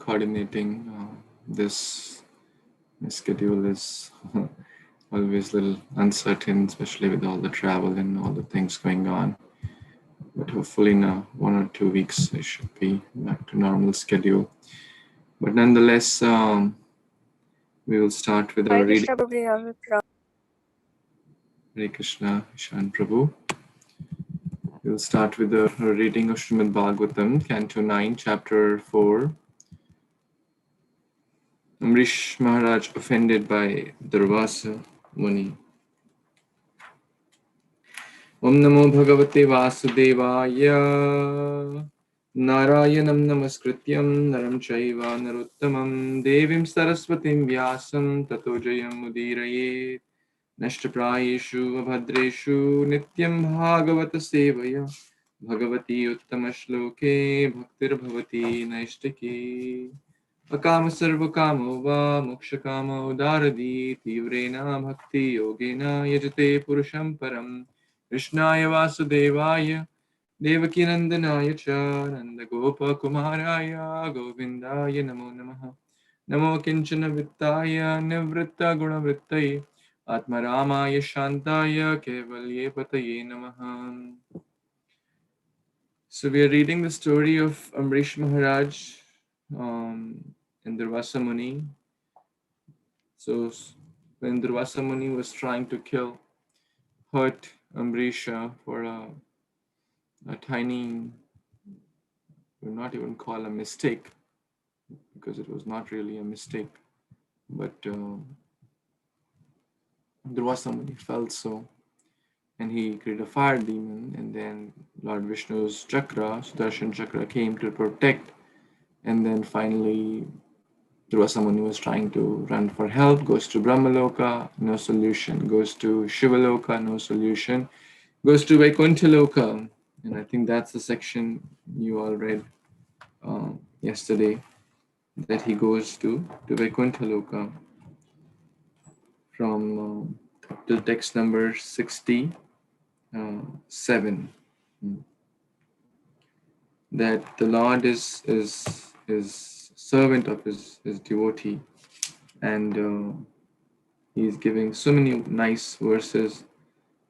coordinating this. My schedule is always a little uncertain, especially with all the travel and all the things going on. But hopefully in 1 or 2 weeks I should be back to normal schedule. But nonetheless, we will start with our reading. Hare Krishna, Ishan Prabhu. We will start with the reading of Śrīmad-Bhāgavatam, Canto 9, Chapter 4. Ambarîsha Mahârâja offended by Durvâsâ Muni. Om Namo Bhagavate Vasudevaya. Narayanam Namaskrityam Naram Chaiva Narottamam Devim Saraswatim Vyasam Tato Jayam Mudirayet Nashtaprayeshu Abhadreshu Nityam Bhagavata Sevaya Bhagavati Uttama Shloke Bhaktir Bhavati Naishtaki Akama Sarvakamo Va Mokshakama Udaradi Tivrena Bhakti Yogena Yajate Purusham Param Krishnaya Vasudevaya Devaki Nandanaya Cha Nanda Gopa Kumaraya Govindaya Namo Namaha Namo Kinchana Vittaya Nivritta Guna Vrittaye Atma Ramaya Shantaya Kevalye Pataye Namaha. So we are reading the story of Ambarîsha Mahārāja and Durvâsâ Muni. So when Durvâsâ Muni was trying to hurt Ambarîsha for a tiny, we would not even call a mistake, because it was not really a mistake, but Durvâsâ Muni felt so, and he created a fire demon, and then Lord Vishnu's chakra, Sudarshan chakra, came to protect, and then finally Durvâsâ Muni was trying to run for help, goes to Brahmaloka, no solution, goes to Shivaloka, no solution, goes to Vaikuntha-loka. And I think that's the section you all read yesterday, that he goes to Vaikuntha-loka from the text number 67. That the Lord is servant of his devotee, and he's giving so many nice verses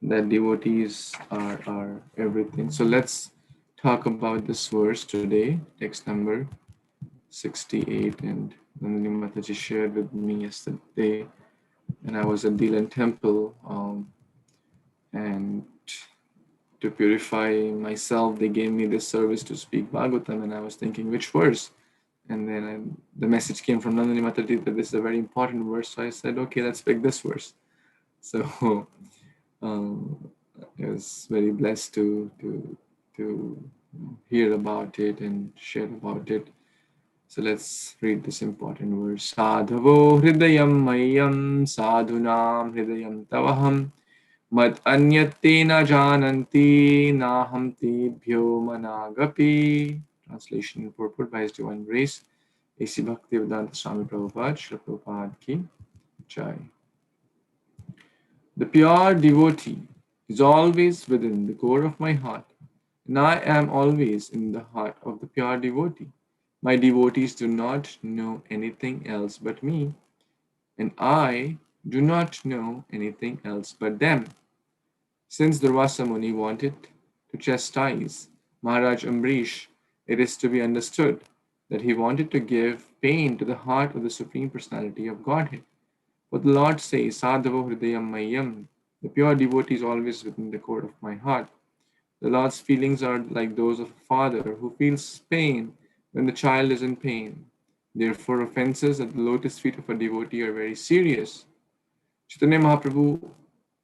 that devotees are everything. So let's talk about this verse today, text number 68. And Nandini Mataji shared with me yesterday, and I was at Deelan Temple, and to purify myself, they gave me this service to speak Bhagavatam, and I was thinking, which verse? And then the message came from Nandini Mataji that this is a very important verse. So I said, okay, let's pick this verse. So I was very blessed to hear about it and share about it. So let's read this important verse. Sadhavo hridayam mayam sadhunam hridayam tavaham mad anyate na jananti naham tebhyo managapi. Translation and purport by His Divine Grace, A.C. Bhaktivedanta Swami Prabhupada, Srila Prabhupada Ki Jai. The pure devotee is always within the core of my heart, and I am always in the heart of the pure devotee. My devotees do not know anything else but me, and I do not know anything else but them. Since Durvâsâ Muni wanted to chastise Mahārāja Ambarîsha, it is to be understood that he wanted to give pain to the heart of the Supreme Personality of Godhead. But the Lord says, Sadhavo hridayam mayam, the pure devotee is always within the core of my heart. The Lord's feelings are like those of a father who feels pain when the child is in pain. Therefore, offenses at the lotus feet of a devotee are very serious. Chaitanya Mahaprabhu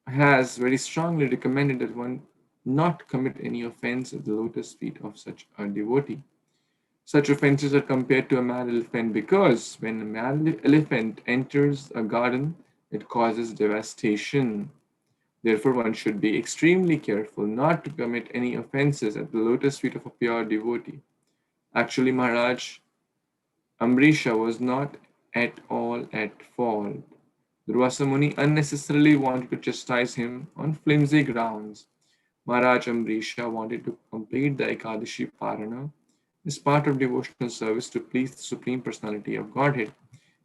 has very strongly recommended that one not commit any offense at the lotus feet of such a devotee. Such offenses are compared to a mad elephant because when a mad elephant enters a garden, it causes devastation. Therefore, one should be extremely careful not to commit any offenses at the lotus feet of a pure devotee. Actually, Mahārāja Ambarîsha was not at all at fault. Durvâsâ Muni unnecessarily wanted to chastise him on flimsy grounds. Mahārāja Ambarîsha wanted to complete the Ekadashi Parana is part of devotional service to please the Supreme Personality of Godhead,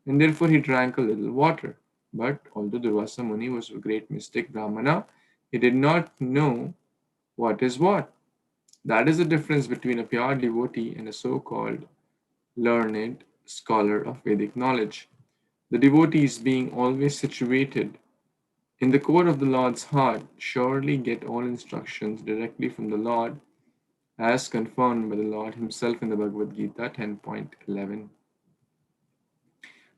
and therefore he drank a little water. But although Durvâsâ Muni was a great mystic Brahmana, he did not know what is what. That is the difference between a pure devotee and a so-called learned scholar of Vedic knowledge. The devotees, being always situated in the core of the Lord's heart, surely get all instructions directly from the Lord, as confirmed by the Lord Himself in the Bhagavad Gita 10.11.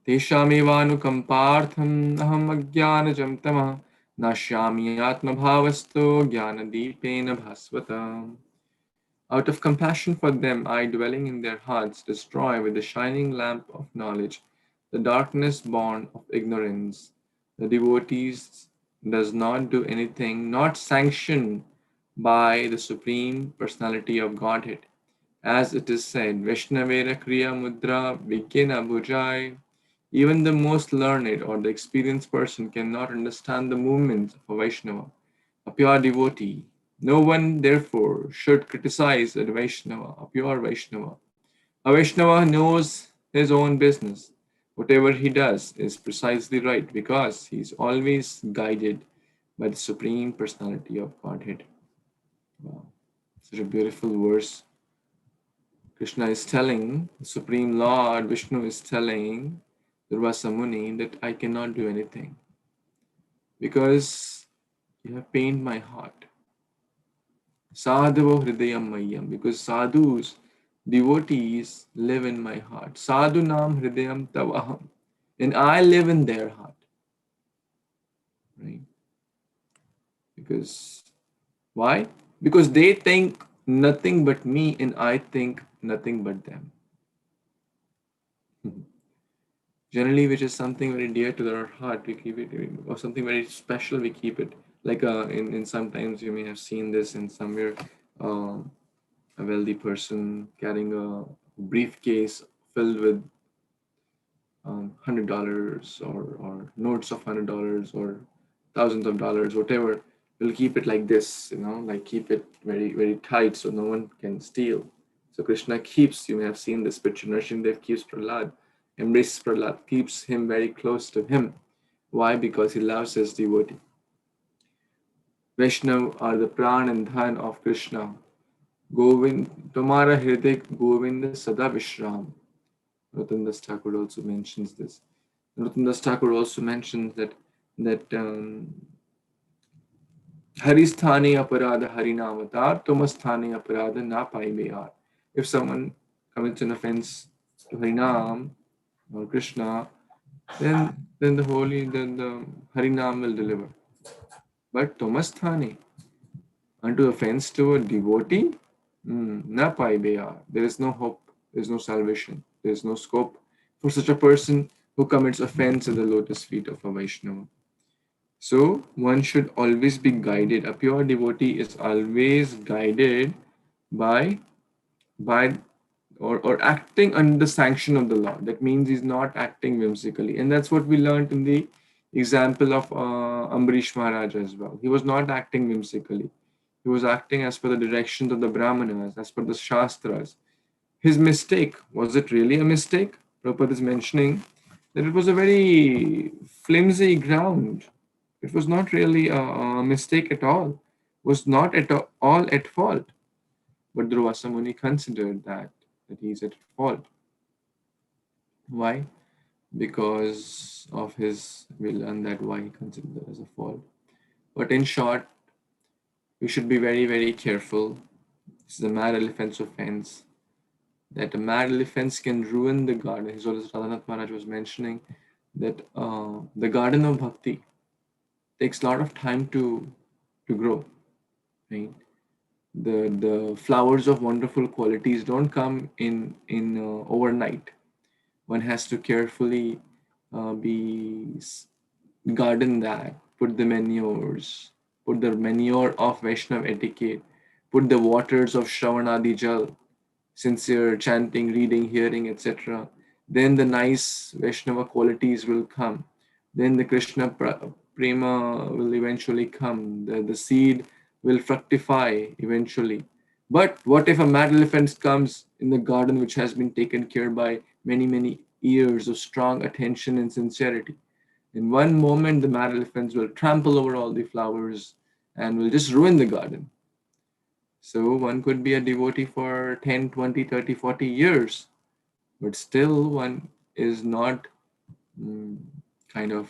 Teshamevanukampartham aham ajnanajam tamah nashyami atmabhavasto jnanadipena bhasvata. Out of compassion for them, I, dwelling in their hearts, destroy with the shining lamp of knowledge the darkness born of ignorance. The devotees does not do anything not sanctioned by the Supreme Personality of Godhead. As it is said, Vaishnavera Kriya Mudra Vikena Bhujai. Even the most learned or the experienced person cannot understand the movements of a Vaishnava, a pure devotee. No one, therefore, should criticize a Vaishnava, a pure Vaishnava. A Vaishnava knows his own business. Whatever he does is precisely right because he is always guided by the Supreme Personality of Godhead. Wow. Such a beautiful verse. Krishna is telling, the Supreme Lord Vishnu is telling Durvâsâ Muni that I cannot do anything because you have pained my heart. Sadhavo hridayam mayam, because sadhus, devotees live in my heart. Sadhunam hridayam tavaham, and I live in their heart. Right? Because why? Because they think nothing but me, and I think nothing but them. Generally, which is something very dear to our heart, we keep it, or something very special, we keep it. Like in sometimes you may have seen this in somewhere, a wealthy person carrying a briefcase filled with $100 or notes of $100 or thousands of dollars, whatever. We'll keep it like this, like keep it very, very tight so no one can steal. So Krishna keeps, you may have seen this picture, Nrsimhadev keeps Prahlad, embraces Prahlad, keeps him very close to him. Why? Because he loves his devotee. Vaishnav are the pran and dhan of Krishna. Govind, Tomara Hridik Govind Sada Vishram. Rotandas Thakur also mentions this. Rotandas Thakur also mentions that Haristhani aparadha harinamatar, Tomasthani aparadha na paibeyar. If someone commits an offense to Harinam or Krishna, then the Harinam will deliver. But Tomasthani, unto offense to a devotee, na paibeyar. There is no hope, there is no salvation, there is no scope for such a person who commits offense at the lotus feet of a Vaishnava. So one should always be guided. A pure devotee is always guided by or acting under the sanction of the Lord. That means he's not acting whimsically. And that's what we learned in the example of Ambarîsha Mahârâja as well. He was not acting whimsically. He was acting as per the directions of the Brahmanas, as per the Shastras. His mistake, was it really a mistake? Prabhupada is mentioning that it was a very flimsy ground. It was not really a mistake at all. It was not at all at fault. But Durvâsâ Muni considered that he's at fault. Why? Because of his, we learn that why he considered that as a fault. But in short, we should be very, very careful. This is a mad elephant's offense. That a mad elephant can ruin the garden. His Holiness Radhanath Maharaj was mentioning that the garden of bhakti takes a lot of time to grow. Right? The flowers of wonderful qualities don't come in overnight. One has to carefully be garden that, put the manures, put the manure of Vaishnav etiquette, put the waters of Shravanadi Jal, sincere chanting, reading, hearing, etc. Then the nice Vaishnava qualities will come. Then the Krishna prema will eventually come. The seed will fructify eventually. But what if a mad elephant comes in the garden which has been taken care by many, many years of strong attention and sincerity. In one moment, the mad elephants will trample over all the flowers and will just ruin the garden. So one could be a devotee for 10, 20, 30, 40 years, but still one is not kind of,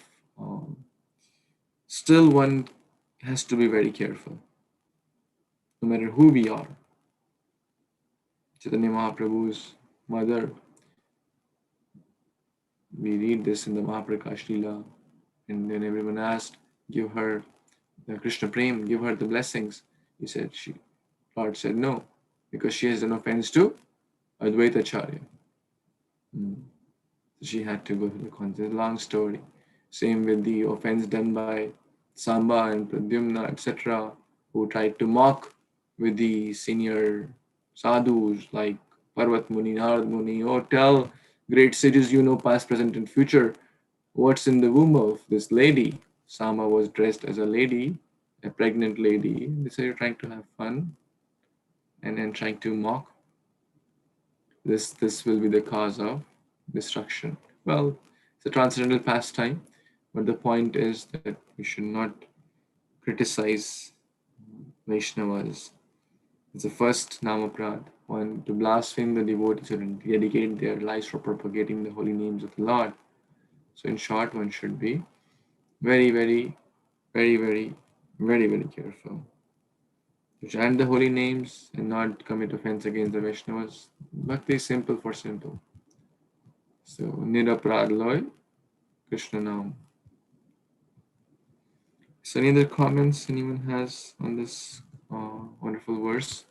still one has to be very careful, no matter who we are. Chaitanya Mahaprabhu's mother, we read this in the Mahaprakash Leela, and then everyone asked, give her the Krishna Prem, give her the blessings. He said, Lord said no, because she has an offense to Advaita Acharya. She had to go to the content. Long story. Same with the offense done by Samba and Pradyumna, etc., who tried to mock with the senior sadhus like Parvat Muni, Narad Muni, or tell great sages you know past, present, and future what's in the womb of this lady. Samba was dressed as a lady, a pregnant lady. They say you're trying to have fun and then trying to mock. This will be the cause of destruction. Well, it's a transcendental pastime, but the point is that we should not criticize Vaishnavas. It's the first namaprad. One, to blaspheme the devotees and dedicate their lives for propagating the holy names of the Lord. So in short, one should be very, very, very, very, very, very careful to chant the holy names and not commit offense against the Vaishnavas. Bhakti is simple for simple. So, Niraprad Loy, Krishna Nam. So, any other comments anyone has on this wonderful verse?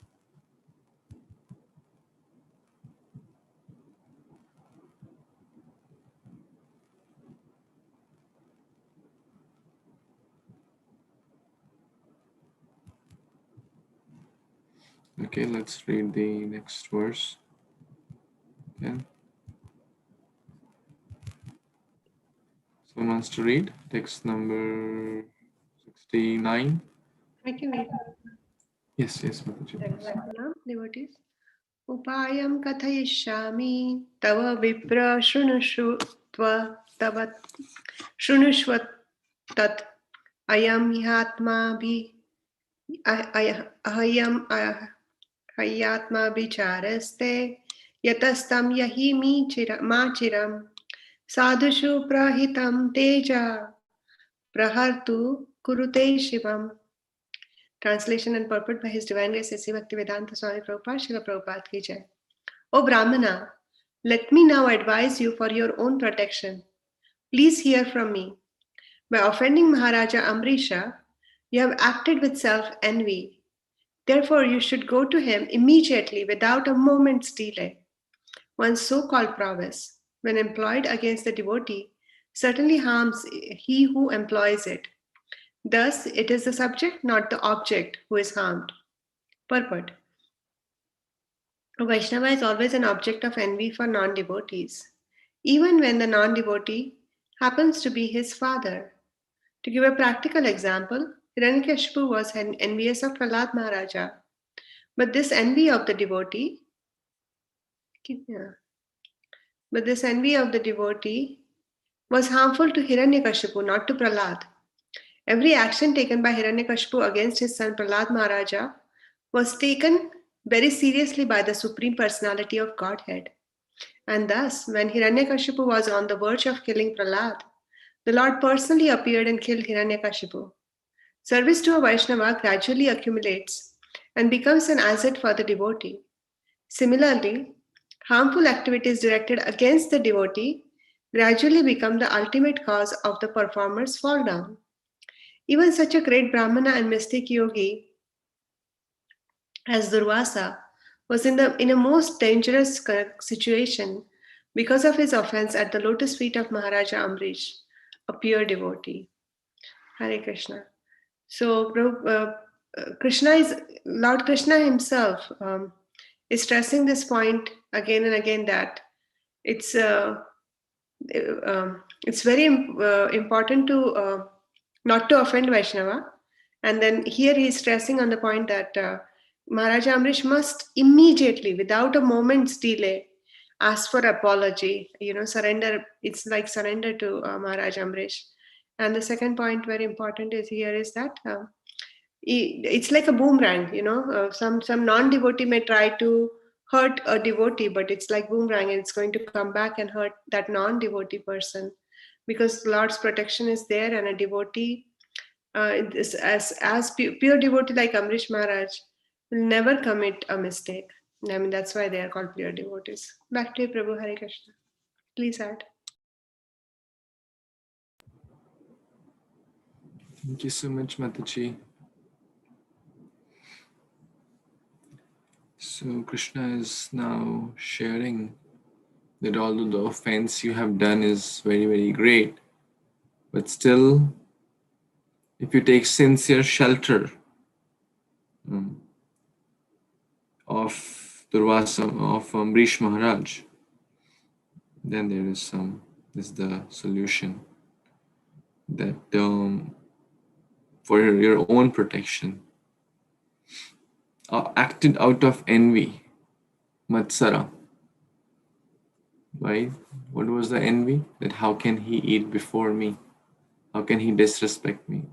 Okay, let's read the next verse. Okay. Someone wants to read text number 69. I can read. Yes, Mataji. Devotees. Upayam kathayishyami tava vipra shrunushva tat ayam yatma bhi ahayam hayatma bicharaste yatastam yahi ma chiram sadhushu prahitam teja prahartu kurute shivam. Translation and purport by His Divine Grace A.C. Bhaktivedanta Swami Prabhupada, Srila Prabhupada ki Jai. O Brahmana, let me now advise you for your own protection. Please hear from me. By offending Mahârâja Ambarîsha, you have acted with self-envy. Therefore, you should go to him immediately without a moment's delay. One's so-called prowess, when employed against the devotee, certainly harms he who employs it. Thus, it is the subject, not the object, who is harmed. Purport. A Vaishnava is always an object of envy for non-devotees, even when the non-devotee happens to be his father. To give a practical example, Hiranyakashipu was envious of Prahlad Mahârâja, but this envy of the devotee was harmful to Hiranyakashipu, not to Prahlad. Every action taken by Hiranyakashipu against his son Prahlad Mahârâja was taken very seriously by the Supreme Personality of Godhead. And thus, when Hiranyakashipu was on the verge of killing Prahlad, the Lord personally appeared and killed Hiranyakashipu. Service to a Vaishnava gradually accumulates and becomes an asset for the devotee. Similarly, harmful activities directed against the devotee gradually become the ultimate cause of the performer's fall down. Even such a great Brahmana and mystic yogi as Durvâsâ was in a most dangerous situation because of his offense at the lotus feet of Mahârâja Ambarîsha, a pure devotee. Hare Krishna. So, Lord Krishna himself is stressing this point again and again that it's very important to not to offend Vaishnava. And then here he is stressing on the point that Maharaja Amrish must immediately, without a moment's delay, ask for apology, surrender. It's like surrender to Maharaja Amrish. And the second point, very important, is here is that it's like a boomerang. Some non-devotee may try to hurt a devotee, but it's like boomerang, and it's going to come back and hurt that non-devotee person, because Lord's protection is there, and a devotee, pure devotee like Amrish Maharaj, will never commit a mistake. I mean, that's why they are called pure devotees. Back to you, Prabhu. Hare Krishna. Please add. Thank you so much, Mataji. So Krishna is now sharing that although the offense you have done is very, very great, but still, if you take sincere shelter of Durvâsâ, of Ambarîsha Maharaj, then this is the solution, that for your own protection, acted out of envy, matsara. Right? What was the envy? That how can he eat before me? How can he disrespect me?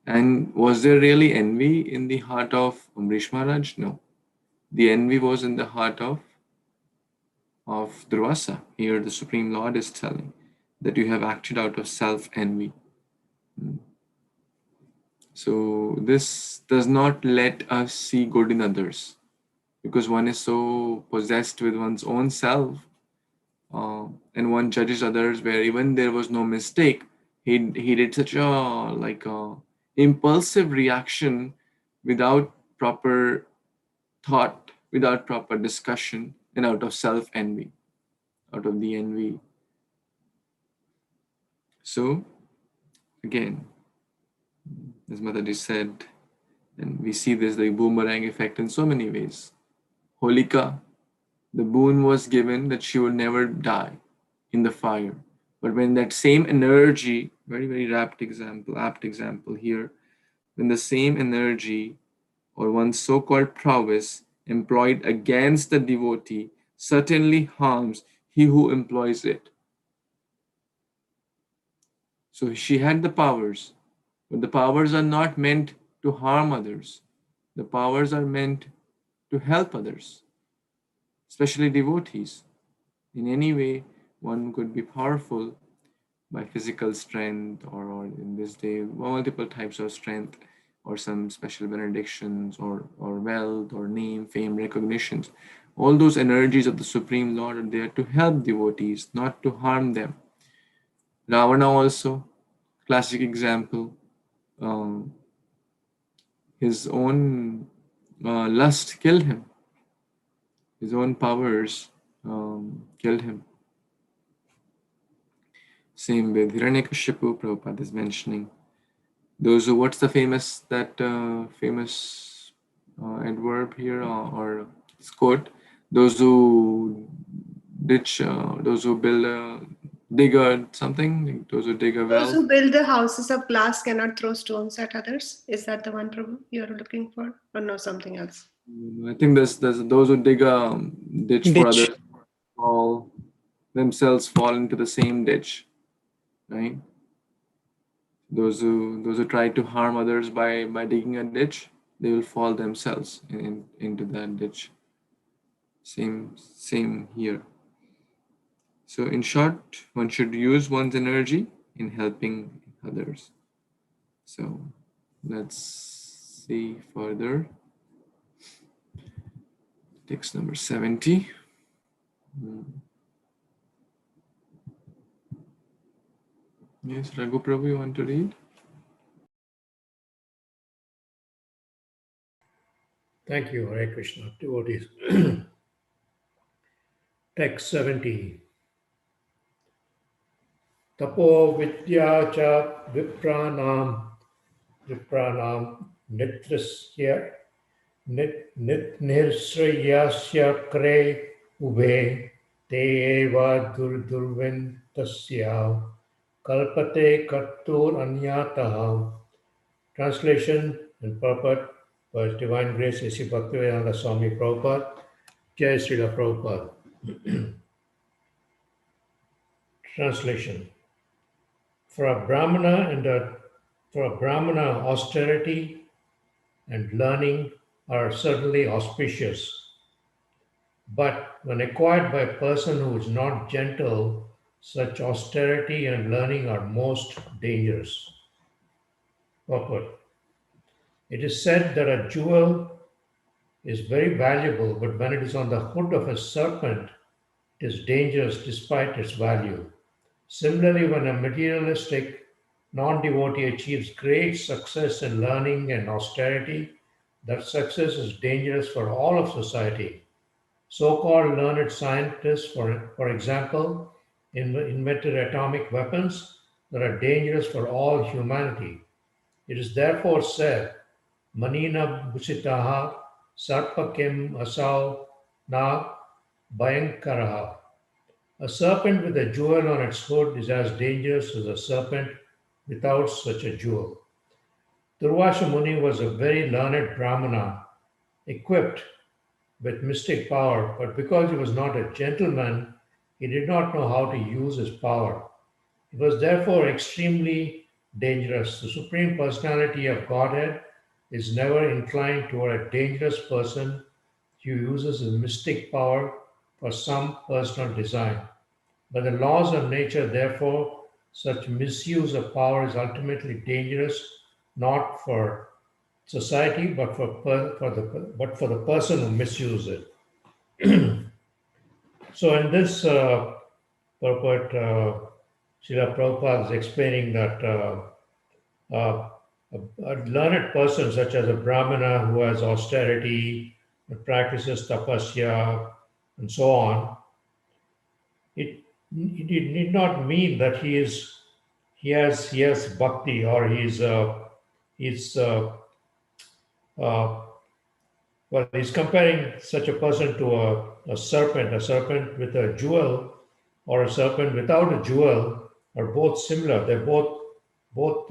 And was there really envy in the heart of Ambarîsha Maharaj? No. The envy was in the heart of Durvâsâ. Here the Supreme Lord is telling that you have acted out of self-envy. So this does not let us see good in others, because one is so possessed with one's own self, and one judges others where even there was no mistake. He did such a impulsive reaction without proper thought, without proper discussion, and out of self-envy, out of the envy. So again, as Mataji said, and we see this the boomerang effect in so many ways. Holika, the boon was given that she will never die in the fire. But when that same energy, very, very apt example here, when the same energy or one's so-called prowess employed against the devotee certainly harms he who employs it. So she had the powers, but the powers are not meant to harm others. The powers are meant to help others, especially devotees. In any way, one could be powerful by physical strength, or in this day, multiple types of strength, or some special benedictions, or wealth, or name, fame, recognitions. All those energies of the Supreme Lord are there to help devotees, not to harm them. Ravana also, classic example. His own lust killed him. His own powers killed him. Same with Hiranyakashipu, Prabhupada is mentioning. Those who, what's the famous adverb here, or quote? Those who those who dig something, those who dig a Those well. who build the houses of glass cannot throw stones at others. Is that the one, Prabhu, you're looking for? Or no, something else? I think there's those who dig a ditch for Ditch. others, themselves fall into the same ditch, right? Those who try to harm others by digging a ditch, they will fall themselves into that ditch. Same here. So in short, one should use one's energy in helping others. So let's see further. Text number 70. Yes, Raghu Prabhu, you want to read? Thank you, Hare Krishna. Devotees. Text 70. Tapo vidya cha vipranam nitrasya nirsrayasya kre ube te eva durvintasya kalpate kartur anyataha. Translation and purport. by His Divine Grace A.C. Bhaktivedanta Swami Prabhupada. Jai Srila Prabhupada. Translation. For a Brahmana, austerity and learning are certainly auspicious. But when acquired by a person who is not gentle, such austerity and learning are most dangerous. Purport. It is said that a jewel is very valuable, but when it is on the hood of a serpent, it is dangerous despite its value. Similarly, when a materialistic non-devotee achieves great success in learning and austerity, that success is dangerous for all of society. So-called learned scientists, for example, invented atomic weapons that are dangerous for all humanity. It is therefore said, Manina Bhusitaha Sarpakim Asau Na Bhayankaraha. A serpent with a jewel on its hood is as dangerous as a serpent without such a jewel. Durvâsâ Muni was a very learned Brahmana, equipped with mystic power, but because he was not a gentleman, he did not know how to use his power. It was therefore extremely dangerous. The Supreme Personality of Godhead is never inclined toward a dangerous person who uses his mystic power for some personal design. By the laws of nature, therefore, such misuse of power is ultimately dangerous, not for society, but for the person who misuses it. So, in this purport, Srila Prabhupada is explaining that a learned person, such as a Brahmana who has austerity, practices tapasya, and so on, it need not mean that he has bhakti or he's well, he's comparing such a person to a serpent with a jewel, or a serpent without a jewel are both similar. They're both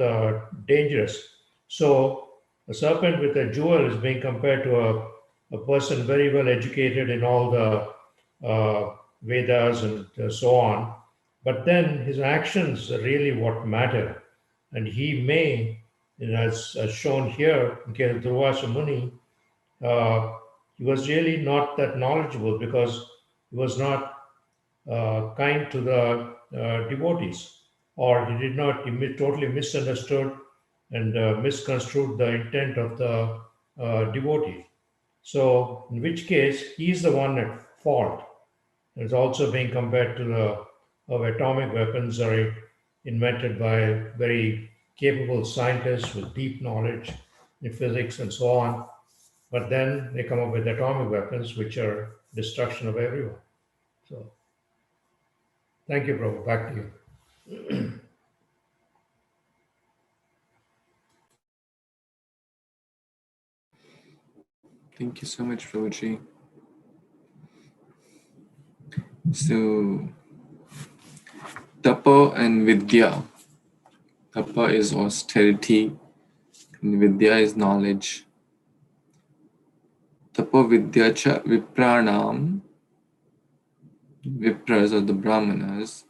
dangerous. So a serpent with a jewel is being compared to a person very well educated in all the Vedas and so on. But then his actions are really what matter. And he may, as shown here in case of Durvâsâ Muni, he was really not that knowledgeable because he was not kind to the devotees, or he did not, he totally misunderstood and misconstrued the intent of the devotee. So, in which case, he is the one at fault. It's also being compared to the atomic weapons are invented by very capable scientists with deep knowledge in physics and so on. But then they come up with atomic weapons, which are destruction of everyone. So, thank you, Prabhu. Back to you. Thank you so much, Prabhuji. So, tapa and vidya. Tapa is austerity, and vidya is knowledge. Tapa vidya cha vipranam, vipras or the brahmanas,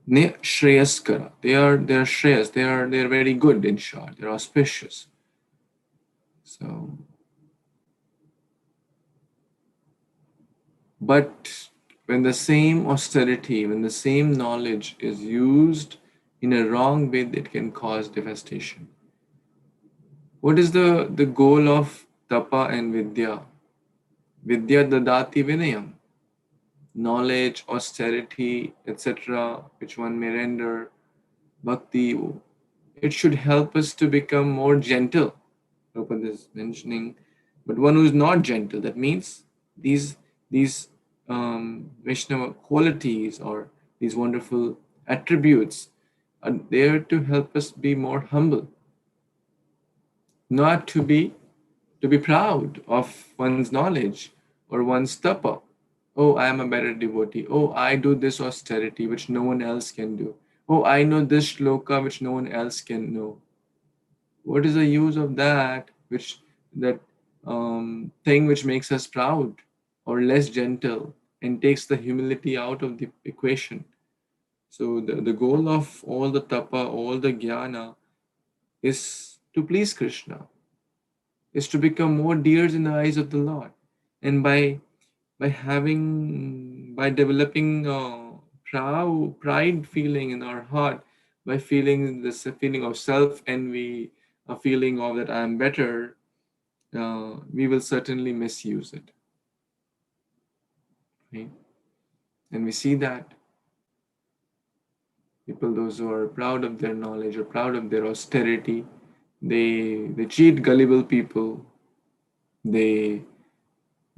ne shreyaskara. They are shreyas. They are very good, in short. They are auspicious. So, but when the same austerity, when the same knowledge is used in a wrong way, it can cause devastation. What is the goal of tapa and vidya? Vidya dadati vinayam. Knowledge, austerity, etc., which one may render bhakti. It should help us to become more gentle. Prabhupada is mentioning, but one who is not gentle, that means these Vaishnava qualities or these wonderful attributes are there to help us be more humble, not to be proud of one's knowledge or one's tapa. Oh, I am a better devotee. Oh, I do this austerity which no one else can do. Oh, I know this shloka which no one else can know. What is the use of that thing which makes us proud or less gentle and takes the humility out of the equation. So the goal of all the tapa, all the jnana is to please Krishna, is to become more dear in the eyes of the Lord. And by developing pride feeling in our heart, by feeling this feeling of self envy, a feeling of that I am better, we will certainly misuse it. Right? And we see that people, those who are proud of their knowledge or proud of their austerity, they cheat gullible people. They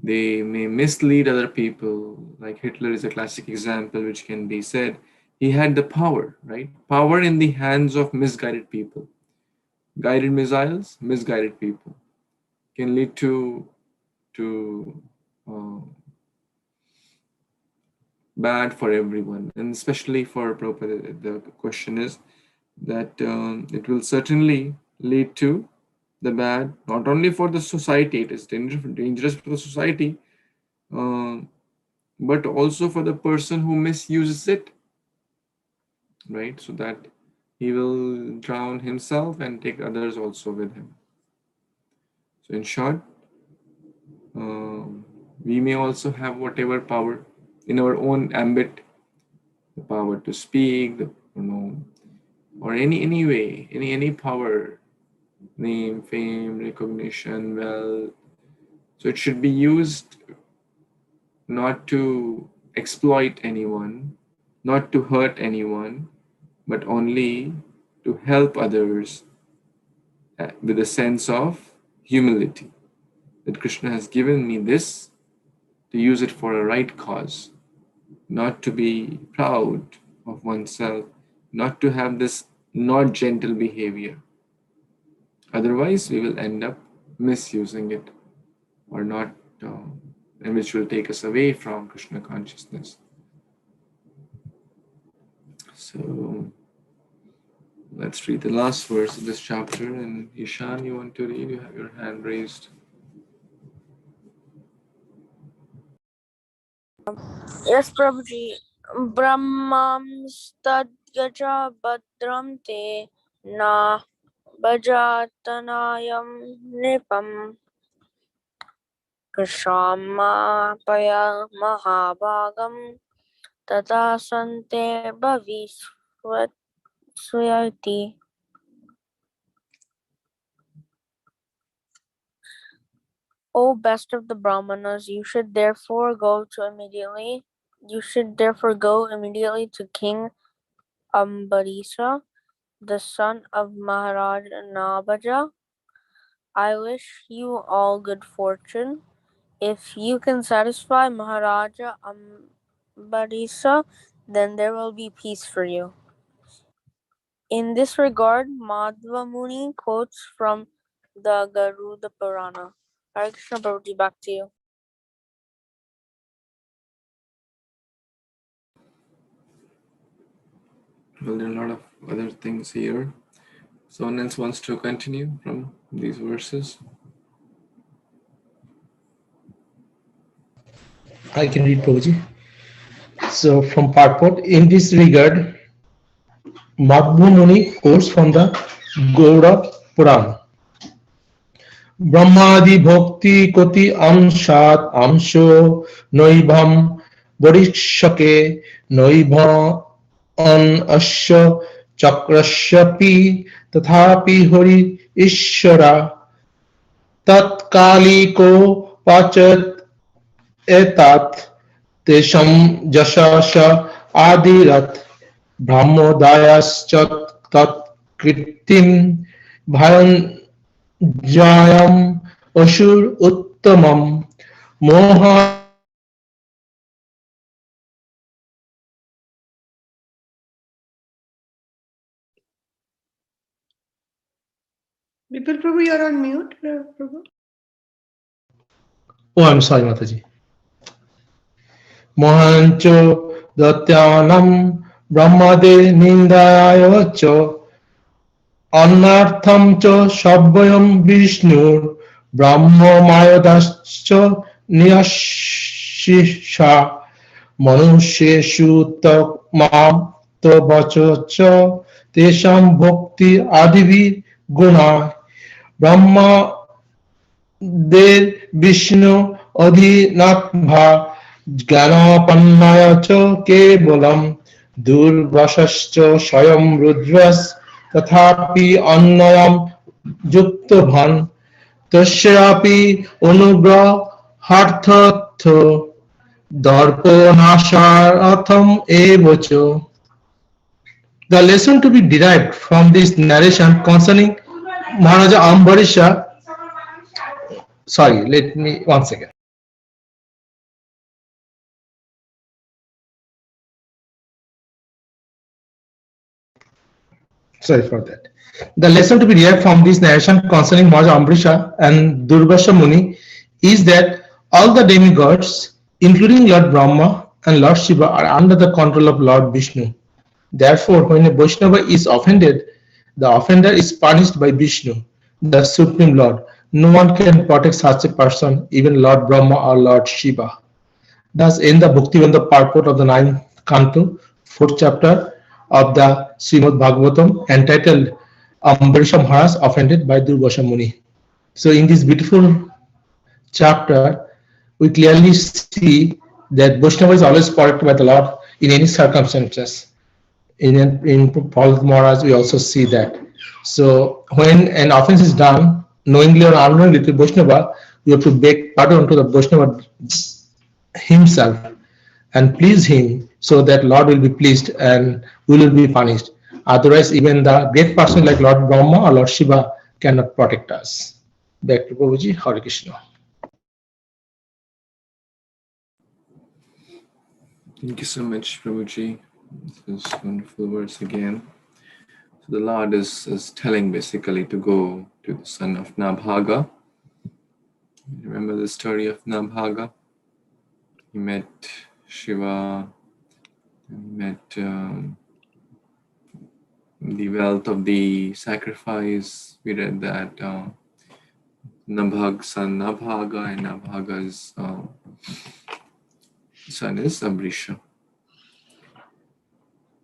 may mislead other people. Like Hitler is a classic example, which can be said. He had the power, right? Power in the hands of misguided people. Guided missiles, misguided people can lead to uh, bad for everyone, and especially for Prabhupada. The question is that it will certainly lead to the bad, not only for the society, it is dangerous for the society, uh, but also for the person who misuses it, right? So that he will drown himself and take others also with him. So, in short, we may also have whatever power in our own ambit, the power to speak, or any way, any power, name, fame, recognition, wealth. So it should be used not to exploit anyone, not to hurt anyone, but only to help others with a sense of humility. That Krishna has given me this to use it for a right cause, not to be proud of oneself, not to have this not gentle behavior. Otherwise, we will end up misusing it or not, and which will take us away from Krishna consciousness. So let's read the last verse of this chapter. And Ishan, you want to read? You have your hand raised. Yes, Prabhuji. Brahmamstadgaja badram te na bhajatanayam nipam Kṛṣṇāmapaya mahabhagam tata sante bhavisvati. O best of the Brahmanas, you should therefore go immediately to King Ambarîsha, the son of Mahârâja Nabaja. I wish you all good fortune. If you can satisfy Mahârâja Ambarîsha, then there will be peace for you. In this regard, Madhva Muni quotes from the Garuda Purana. Hare Krishna, Prabhuji, back to you. Well, there are a lot of other things here. Someone else wants to continue from these verses? I can read, Prabhuji. So from purport, in this regard, Madhva Muni quotes from the Garuda Purana. Brahmadi bhakti koti amshat amsho noibham varishake noibham an asya chakrasyapi tathapi hari ishvara tatkaliko pachat etat tesham jasasya adirat brahmodayascha tat kritim bhayan jayam asur uttamam moha Vipul Prabhu, you're on mute, Prabhu. Oh, I'm sorry, Mataji. Mohancho datyanam brahmade nindayavacho अन्नार्थं च सव्यं विष्णुर् ब्रह्ममायदाश्च न्यशिषा मनुष्येषु मां तवच च तेषां भक्ति आदिभिः गुणा ब्रह्मदेव विष्णु अधिनाथभा ज्ञानापन्नाय च केवलं दुर्वासश्च स्वयं रुद्रस् तथापि अन्यं युक्तवान् तस्यापि अनुग्रहार्थं दर्पनाशार्थम् एव च. The lesson to be derived from this narration concerning Mahârâja Ambarîsha. Sorry, let me one second. Sorry for that. The lesson to be derived from this narration concerning Mahârâja Ambarîsha and Durvâsâ Muni is that all the demigods, including Lord Brahma and Lord Shiva, are under the control of Lord Vishnu. Therefore, when a Vaishnava is offended, the offender is punished by Vishnu, the Supreme Lord. No one can protect such a person, even Lord Brahma or Lord Shiva. Thus, in the Bhaktivinoda purport of the 9th Canto, 4th chapter of the Śrīmad-Bhāgavatam, entitled Ambarîsha Maharaj offended by Durvâsâ Muni. So, in this beautiful chapter, we clearly see that Vaishnava is always protected by the Lord in any circumstances. In Paul Maharaj, we also see that. So when an offense is done, knowingly or unknowingly to Vaishnava, you have to beg pardon to the Vaishnava himself and please him, so that Lord will be pleased and we will be punished. Otherwise, even the great person like Lord Brahma or Lord Shiva cannot protect us. Back to Prabhuji, Hare Krishna. Thank you so much, Prabhuji. This is wonderful verse again. So the Lord is telling basically to go to the son of Nabhaga. Remember the story of Nabhaga? He met Shiva, he met the wealth of the sacrifice. We read that Nabhaga's son Nabhaga and Nabhaga's son is Ambarîsha.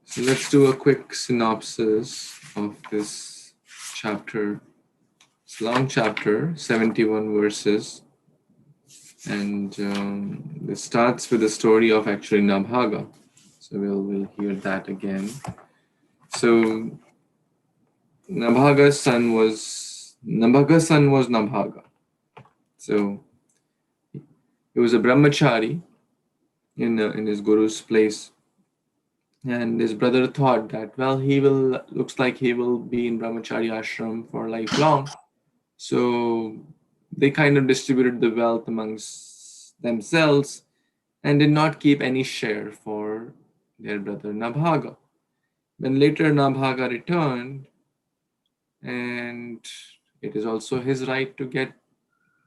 So let's do a quick synopsis of this chapter. It's a long chapter, 71 verses. And it starts with the story of actually Nabhaga. So we'll hear that again. So Nabhaga's son was Nabhaga. So he was a brahmachari in his guru's place. And his brother thought that, well, looks like he will be in brahmachari ashram for lifelong. So they kind of distributed the wealth amongst themselves and did not keep any share for their brother Nabhaga. When later Nabhaga returned, and it is also his right to get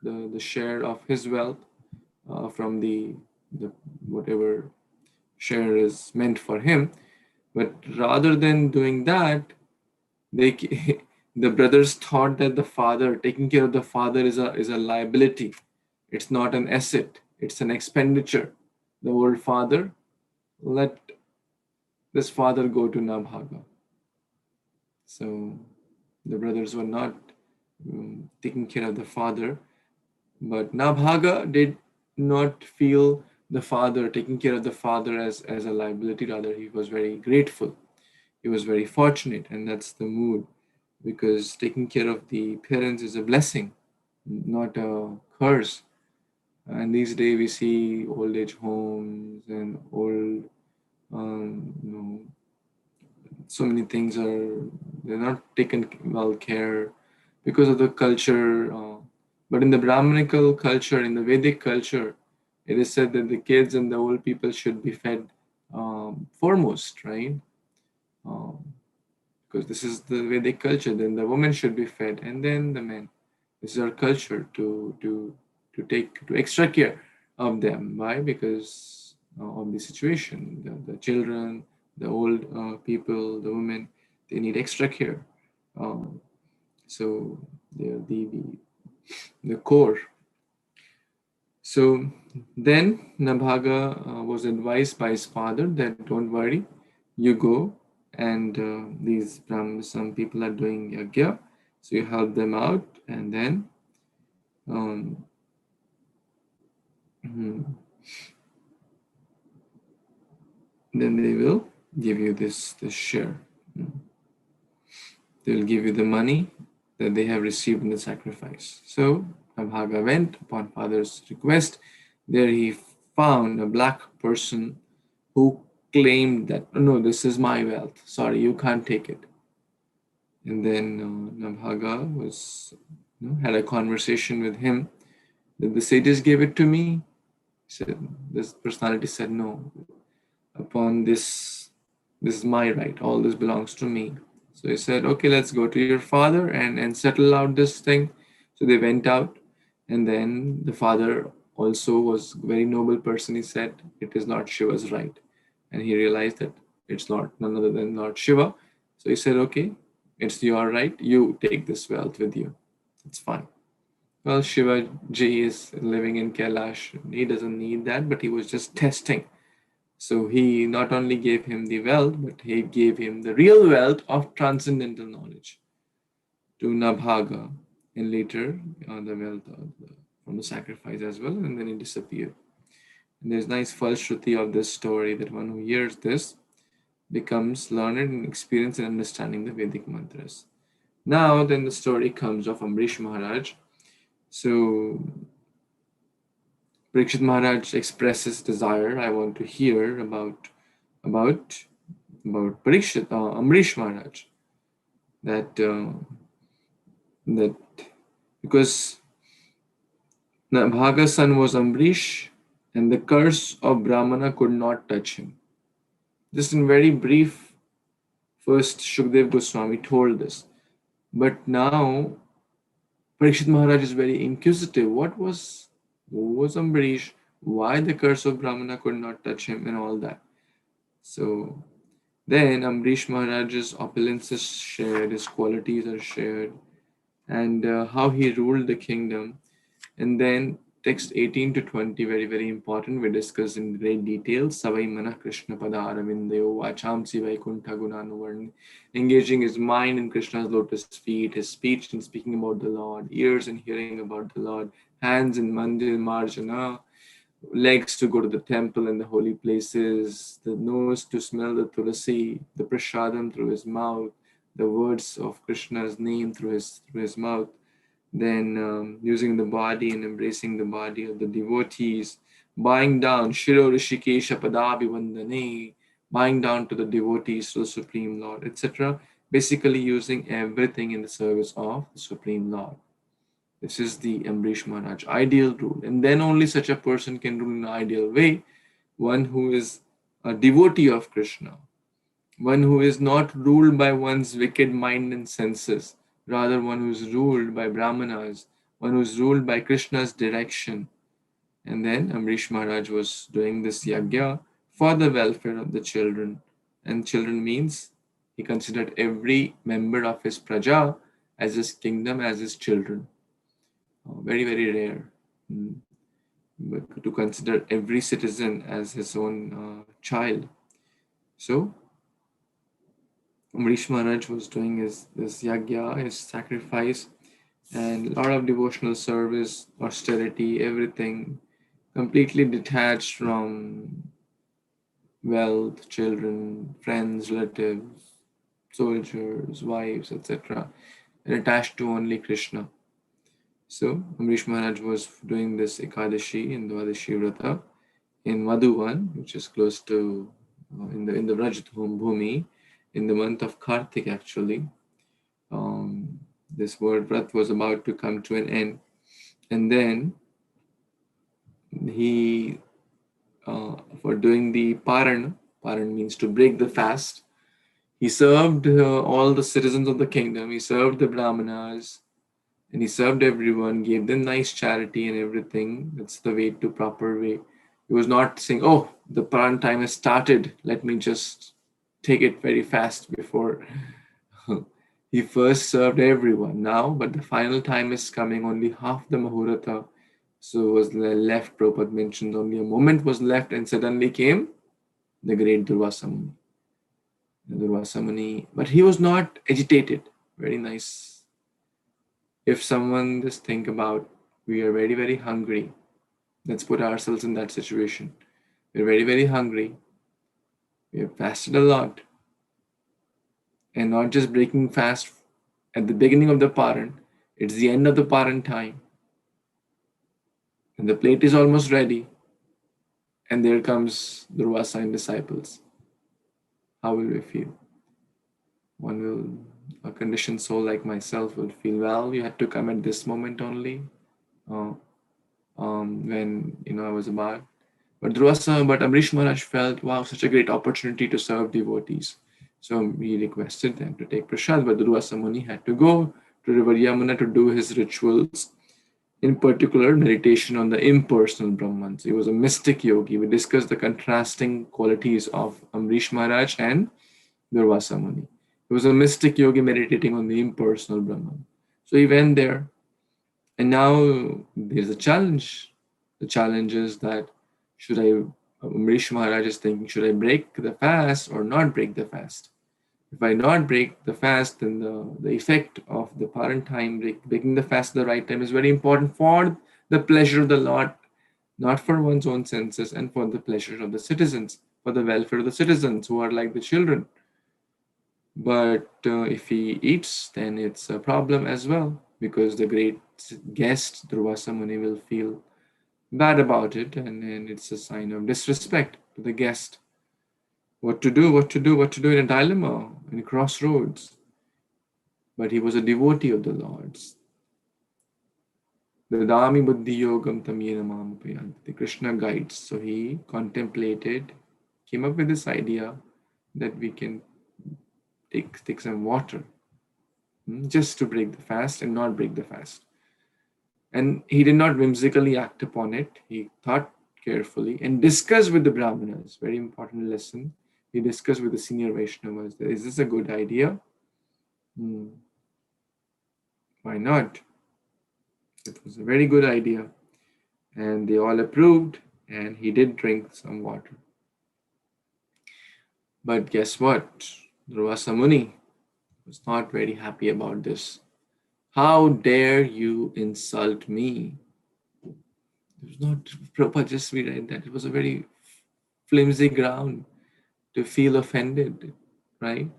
the share of his wealth from the whatever share is meant for him. But rather than doing that, the brothers thought that the father, taking care of the father is a liability. It's not an asset. It's an expenditure. The old father, let this father go to Nabhaga. So the brothers were not taking care of the father, but Nabhaga did not feel the father, taking care of the father as a liability. Rather, he was very grateful. He was very fortunate, and that's the mood, because taking care of the parents is a blessing, not a curse. And these days we see old age homes and old, so many things they're not taken well care because of the culture. But in the Brahmanical culture, in the Vedic culture, it is said that the kids and the old people should be fed foremost, right? Because this is the Vedic culture. Then the woman should be fed, and then the men. This is our culture to take to extra care of them. Why? Because of the situation. The children, the old people, the women, they need extra care. So they're the core. So then Nabhaga was advised by his father that don't worry, you go and these some people are doing yagya, so you help them out, and then um, then they will give you this share. They will give you the money that they have received in the sacrifice. So Nabhaga went upon father's request. There he found a black person who claimed that, "Oh, no, this is my wealth. Sorry, you can't take it." And then Nabhaga had a conversation with him. Did the sages give it to me? This personality said, "No. Upon this is my right. All this belongs to me." So he said, "Okay, let's go to your father and settle out this thing." So they went out, and then the father also was a very noble person. He said, "It is not Shiva's right." And he realized that it's not none other than Lord Shiva. So he said, "Okay, it's your right. You take this wealth with you. It's fine." Well, Shiva Ji is living in Kailash. He doesn't need that, but he was just testing. So he not only gave him the wealth, but he gave him the real wealth of transcendental knowledge to Nabhaga, and later the wealth from the sacrifice as well, and then he disappeared. And there's nice falshruti of this story that one who hears this becomes learned and experienced in understanding the Vedic mantras. Now, then the story comes of Ambarîsha Maharaj. So Parikshit Maharaj expresses desire. I want to hear about Parikshit, Ambarîsha Maharaj. That because Nabhaga's son was Ambarîsha, and the curse of Brahmana could not touch him. Just in very brief, first Shukdev Goswami told this. But now Parikshit Maharaj is very inquisitive. Who was Ambarîsha? Why the curse of Brahmana could not touch him and all that? So then Ambarîsha Maharaj's opulence is shared, his qualities are shared, and how he ruled the kingdom. And then text 18 to 20, very, very important. We discuss in great detail. Savai mana Kṛṣṇa pada aravindayo vachamsi vaikuntha gunanuvarni. Engaging his mind in Krishna's lotus feet, his speech in speaking about the Lord, ears in hearing about the Lord, hands in mandir marjana, legs to go to the temple and the holy places, the nose to smell the tulasi, the prasadam through his mouth, the words of Krishna's name through his mouth, then using the body and embracing the body of the devotees, bowing down, Shiro Rishikesha Padabi Vandane, bowing down to the devotees, to the Supreme Lord, etc. Basically using everything in the service of the Supreme Lord. This is the Ambarîsha Maharaj ideal rule. And then only such a person can rule in an ideal way, one who is a devotee of Krishna, one who is not ruled by one's wicked mind and senses, rather one who is ruled by Brahmanas, one who is ruled by Krishna's direction. And then Ambarîsha Maharaj was doing this yagya for the welfare of the children. And children means he considered every member of his praja as his kingdom, as his children. Very, very rare. But to consider every citizen as his own child. So Ambarîsha Maharaj was doing this yagya, his sacrifice, and a lot of devotional service, austerity, everything, completely detached from wealth, children, friends, relatives, soldiers, wives, etc., and attached to only Krishna. So Ambarîsha Maharaj was doing this Ekadashi and Dwadashi Vrata in Madhuvan, which is close to in the Vraj Bhumi, in the month of Kartik actually. This word Vrat was about to come to an end, and then he for doing the Paran means to break the fast. He served all the citizens of the kingdom. He served the Brahmanas, and he served everyone, gave them nice charity and everything. That's the way to proper way. He was not saying, "Oh, the Paran time has started. Let me just take it very fast before." He first served everyone now, but the final time is coming, only half the Mahârâja so was left. Prabhupada mentioned only a moment was left, and suddenly came the great Durvâsâ Muni. The Durvâsâ Muni, but he was not agitated. Very nice. If someone just think about, we are very, very hungry. Let's put ourselves in that situation. We're very, very hungry. We have fasted a lot. And not just breaking fast at the beginning of the paran, it's the end of the paran time. And the plate is almost ready. And there comes Durvâsâ and disciples. How will we feel? One will, a conditioned soul like myself will feel, well, you had to come at this moment only. When I was about. But Ambarîsha Maharaj felt, wow, such a great opportunity to serve devotees. So he requested them to take prasad, but Durvâsâ Muni had to go to River Yamuna to do his rituals, in particular meditation on the impersonal Brahmans. He was a mystic yogi. We discussed the contrasting qualities of Ambarîsha Maharaj and Durvâsâ Muni. He was a mystic yogi meditating on the impersonal Brahman. So he went there. And now there's a challenge. The challenge is that Ambarîsha Maharaj is thinking, should I break the fast or not break the fast? If I not break the fast, then the effect of the parent time, breaking the fast at the right time is very important for the pleasure of the Lord, not for one's own senses, and for the pleasure of the citizens, for the welfare of the citizens who are like the children. But if he eats, then it's a problem as well, because the great guest, Durvâsâ Muni, will feel bad about it, and it's a sign of disrespect to the guest. What to do in a dilemma, in a crossroads. But he was a devotee of the Lord's. Dadami buddhi yogam tam yena mam upayanti. Kṛṣṇa guides. So he contemplated, came up with this idea that we can take some water just to break the fast and not break the fast. And he did not whimsically act upon it. He thought carefully and discussed with the Brahmanas. Very important lesson. He discussed with the senior Vaishnavas. Is this a good idea? Why not? It was a very good idea. And they all approved, and he did drink some water. But guess what? Durvâsâ Muni was not very happy about this. How dare you insult me? It was not Prabhupada just read that. It was a very flimsy ground to feel offended, right?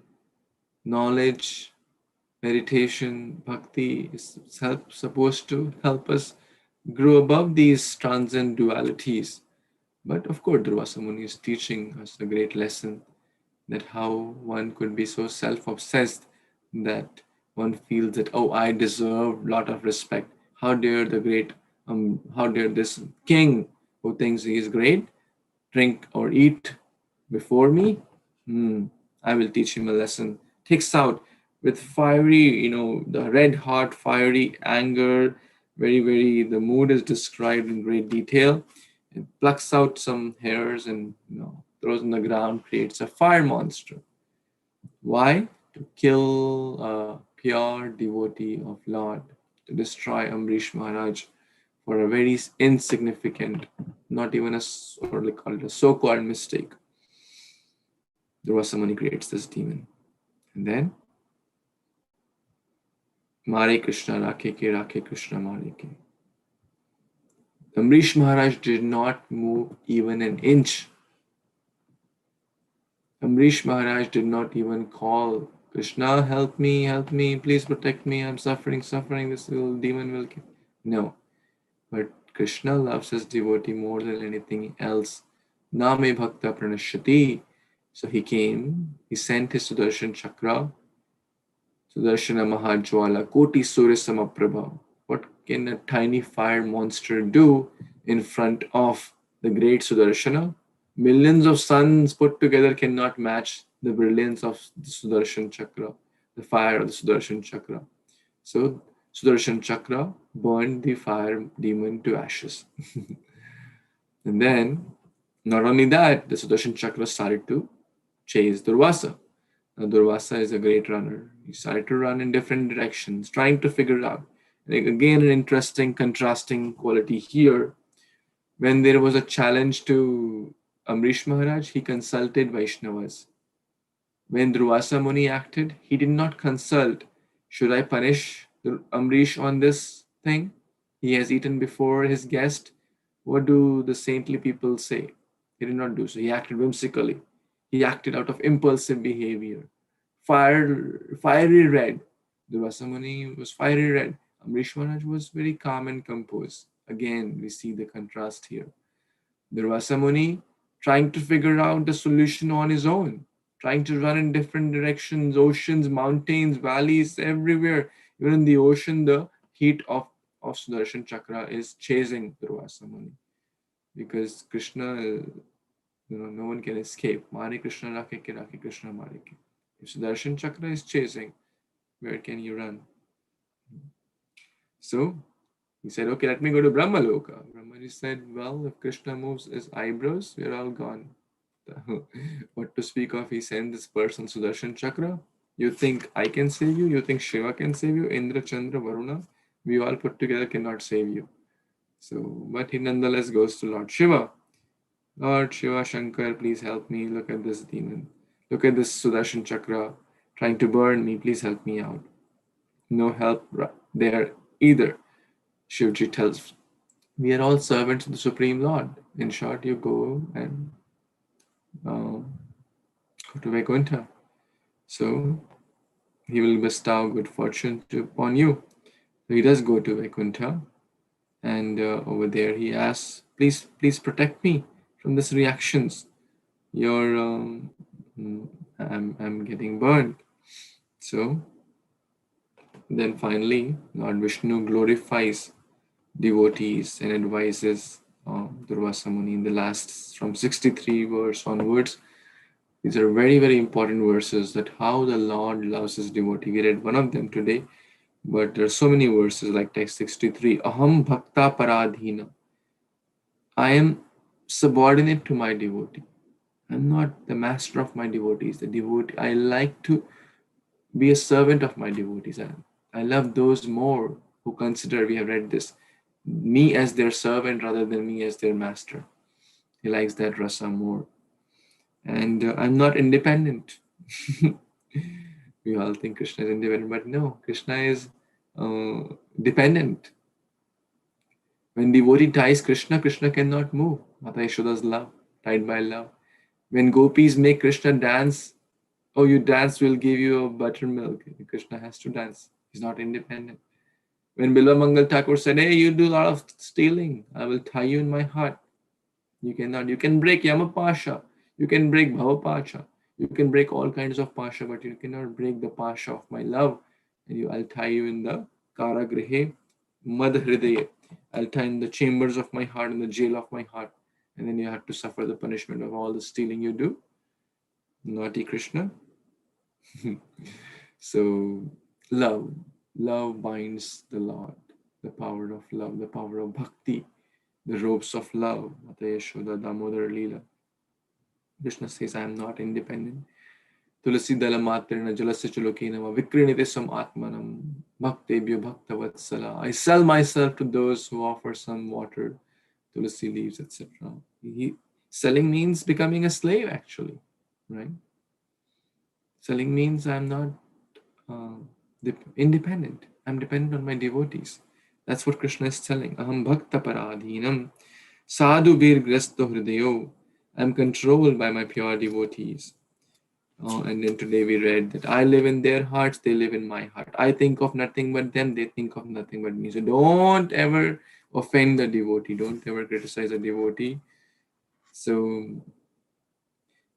Knowledge, meditation, bhakti is supposed to help us grow above these transcend dualities. But of course, Durvâsâ Muni is teaching us a great lesson, that how one could be so self-obsessed that one feels that, oh, I deserve a lot of respect. How dare this king who thinks he is great drink or eat before me? I will teach him a lesson. Takes out with fiery, the red hot, fiery anger, the mood is described in great detail. It plucks out some hairs and throws on the ground, creates a fire monster. Why? To kill a pure devotee of Lord, to destroy Ambarîsha Maharaj for a very insignificant, not even a so-called mistake. Durvâsâ Muni creates this demon. And then, Mare Kṛṣṇa Rakhe Kṛṣṇa Mare Ke. Ambarîsha Maharaj did not move even an inch. Ambarîsha Maharaj did not even call, Kṛṣṇa, help me, please protect me, I'm suffering, this little demon will kill. No. But Kṛṣṇa loves his devotee more than anything else. Na me bhakta pranashyati. So he came, he sent his Sudarshan Chakra, Sudarshana Mahajwala, Koti Surya Samaprabha. What can a tiny fire monster do in front of the great Sudarshana? Millions of suns put together cannot match the brilliance of the Sudarshan Chakra, the fire of the Sudarshan Chakra. So Sudarshan Chakra burned the fire demon to ashes. And then, not only that, the Sudarshan Chakra started to chase Durvâsâ. Now, Durvâsâ is a great runner. He started to run in different directions, trying to figure it out. And again, an interesting contrasting quality here. When there was a challenge to Ambarîsha Maharaj, he consulted Vaishnavas. When Durvâsâ Muni acted, he did not consult, should I punish Amrish on this thing? He has eaten before his guest. What do the saintly people say? He did not do so. He acted whimsically. He acted out of impulsive behavior. Fiery red. Durvâsâ Muni was fiery red. Amrish Maharaj was very calm and composed. Again, we see the contrast here. Durvâsâ Muni trying to figure out the solution on his own, trying to run in different directions, oceans, mountains, valleys, everywhere. Even in the ocean, the heat of Sudarshan Chakra is chasing Durvâsâ Muni. Because Krishna, no one can escape. Mare Krishna rakhe ke rakhe Krishna mare ke. If Sudarshan Chakra is chasing, where can you run? So he said, okay, let me go to Brahmaloka. Brahmaji said, well, if Krishna moves his eyebrows, we're all gone. What to speak of, he sent this person Sudarshan Chakra. You think I can save you? You think Shiva can save you? Indra, Chandra, Varuna, we all put together cannot save you. So, but he nonetheless goes to Lord Shiva. Lord Shiva, Shankar, please help me. Look at this demon. Look at this Sudarshan Chakra trying to burn me. Please help me out. No help there either. Shivji tells, we are all servants of the Supreme Lord. In short, you go and go to Vaikuntha. So he will bestow good fortune upon you. So he does go to Vaikuntha, and over there he asks, please protect me from these reactions. I'm getting burned. So then finally, Lord Vishnu glorifies devotees and advises Durvâsâ Muni in the last, from 63 verse onwards. These are very, very important verses, that how the Lord loves his devotee. We read one of them today, but there are so many verses like text 63. Aham bhakta paradhina. I am subordinate to my devotee. I'm not the master of my devotees. The devotee, I like to be a servant of my devotees. I love those more who consider, we have read this, me as their servant rather than me as their master. He likes that rasa more. And I'm not independent. We all think Krishna is independent, but no, Krishna is dependent. When devotee ties Krishna, Krishna cannot move. Mata Yashoda's love, tied by love. When gopis make Krishna dance, oh, you dance, we'll give you a buttermilk. Krishna has to dance. He's not independent. When Bilva Mangal Thakur said, hey, you do a lot of stealing, I will tie you in my heart. You cannot. You can break Yamapasha. You can break Bhavapasha. You can break all kinds of pasha, but you cannot break the pasha of my love. And I'll tie you in the Karagrihe Madhridaya. I'll tie in the chambers of my heart, in the jail of my heart. And then you have to suffer the punishment of all the stealing you do. Naughty Krishna. So love binds the Lord. The power of love, the power of bhakti, the ropes of love. Mata Yashoda Damodar Leela. Krishna says, I am not independent. Tulasi dala matrina jalasya chalokinama vikrinite sam atmanam bhaktebhyo bhaktavatsala. I sell myself to those who offer some water, tulasi leaves, etc. Selling means becoming a slave, actually, right? Selling means I'm not independent. I'm dependent on my devotees. That's what Krishna is telling. Aham bhakta paradhinam sadhu bir grasto hridayo. I'm controlled by my pure devotees. And then today we read that I live in their hearts, they live in my heart. I think of nothing but them, they think of nothing but me. So don't ever offend the devotee. Don't ever criticize a devotee. So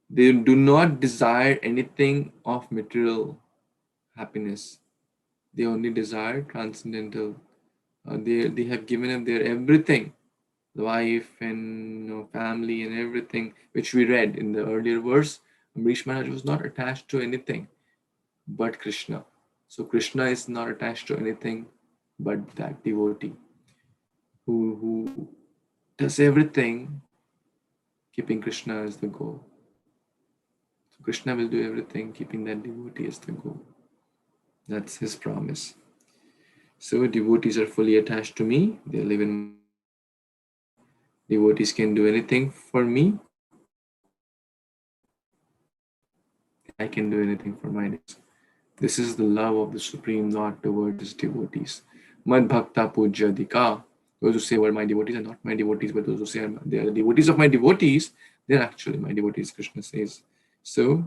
they do not desire anything of material happiness. They only desire transcendental. They have given up their everything, life and family and everything, which we read in the earlier verse. Ambarîsha Maharaj was not attached to anything but Krishna. So Krishna is not attached to anything but that devotee who does everything keeping Krishna as the goal. Krishna will do everything, keeping that devotee as the goal. That's his promise. So devotees are fully attached to me. They live in my heart. Devotees can do anything for me, and I can do anything for my devotees. This is the love of the Supreme Lord towards his devotees. Mad Bhakta Puja Dika. Those who say, well, my devotees are not my devotees, but those who say they are the devotees of my devotees, they're actually my devotees, Krishna says. So,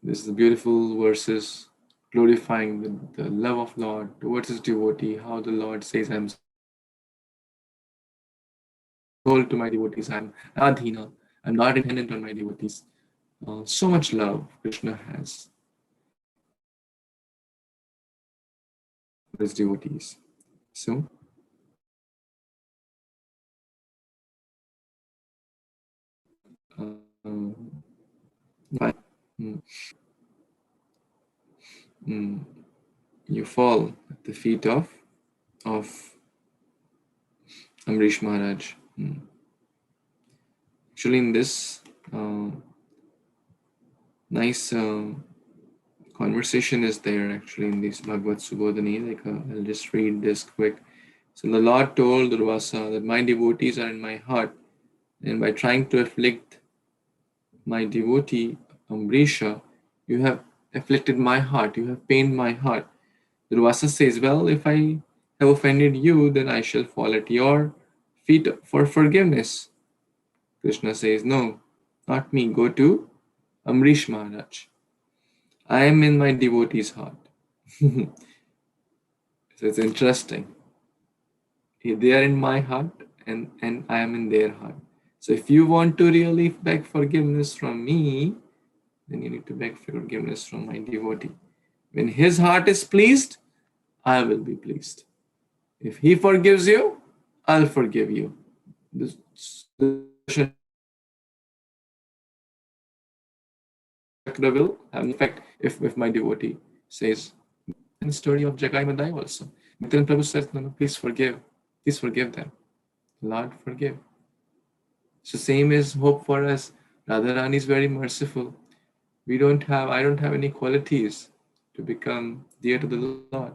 this is the beautiful verses glorifying the love of Lord towards his devotee, how the Lord says, I'm sold to my devotees, I'm adhina, I'm not dependent on my devotees. So much love Krishna has for his devotees. So, why? Mm, mm, you fall at the feet of Ambarîsha Maharaj. Actually, in this nice conversation is there actually in this Bhagavad Subodhani. Like I'll just read this quick. So the Lord told Durvâsâ that my devotees are in my heart, and by trying to afflict my devotee Ambarîsha, you have afflicted my heart, you have pained my heart. Durvâsâ says, well, if I have offended you, then I shall fall at your feet for forgiveness. Krishna says, no, not me, go to Ambarîsha Maharaj. I am in my devotee's heart. So it's interesting. They are in my heart and I am in their heart. So if you want to really beg forgiveness from me, then you need to beg forgiveness from my devotee. When his heart is pleased, I will be pleased. If he forgives you, I'll forgive you. This chakra will have no effect if my devotee says, in the story of Jagai Madai also. Nityam Prabhu says, no, no, please forgive them. Lord, forgive. So same is hope for us. Radharani is very merciful. I don't have any qualities to become dear to the Lord.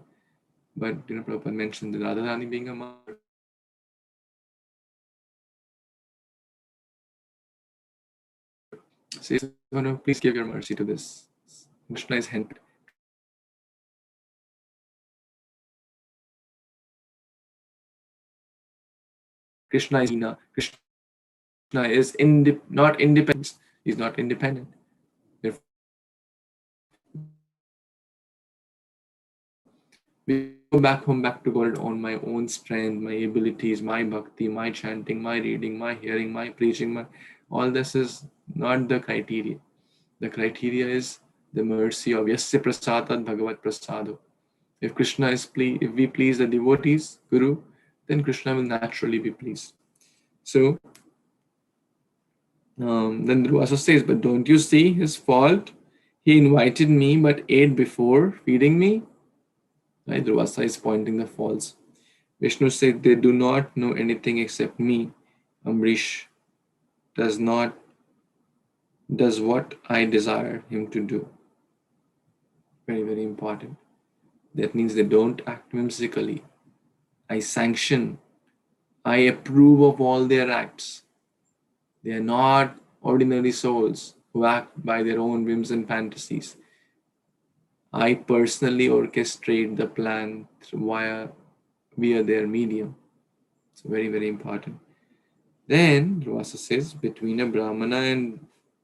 But Prabhupada mentioned that Radharani being a mother, says, oh no, please give your mercy to this. Krishna is handpicked. Krishna is Krishna is not independent. He's not independent. We go back home, back to God on my own strength, my abilities, my bhakti, my chanting, my reading, my hearing, my preaching, all this is not the criteria. The criteria is the mercy of Yasya Prasadat Bhagavat Prasado. If Krishna is pleased, if we please the devotees, Guru, then Krishna will naturally be pleased. So then Durvâsâ says, but don't you see his fault? He invited me but ate before feeding me. Right? Durvâsâ is pointing the faults. Vishnu said, they do not know anything except me. Ambarîsha does what I desire him to do. Very, very important. That means they don't act whimsically. I sanction, I approve of all their acts. They are not ordinary souls who act by their own whims and fantasies. I personally orchestrate the plan via their medium. It's very, very important. Then Durvâsâ says, between a Brahmana and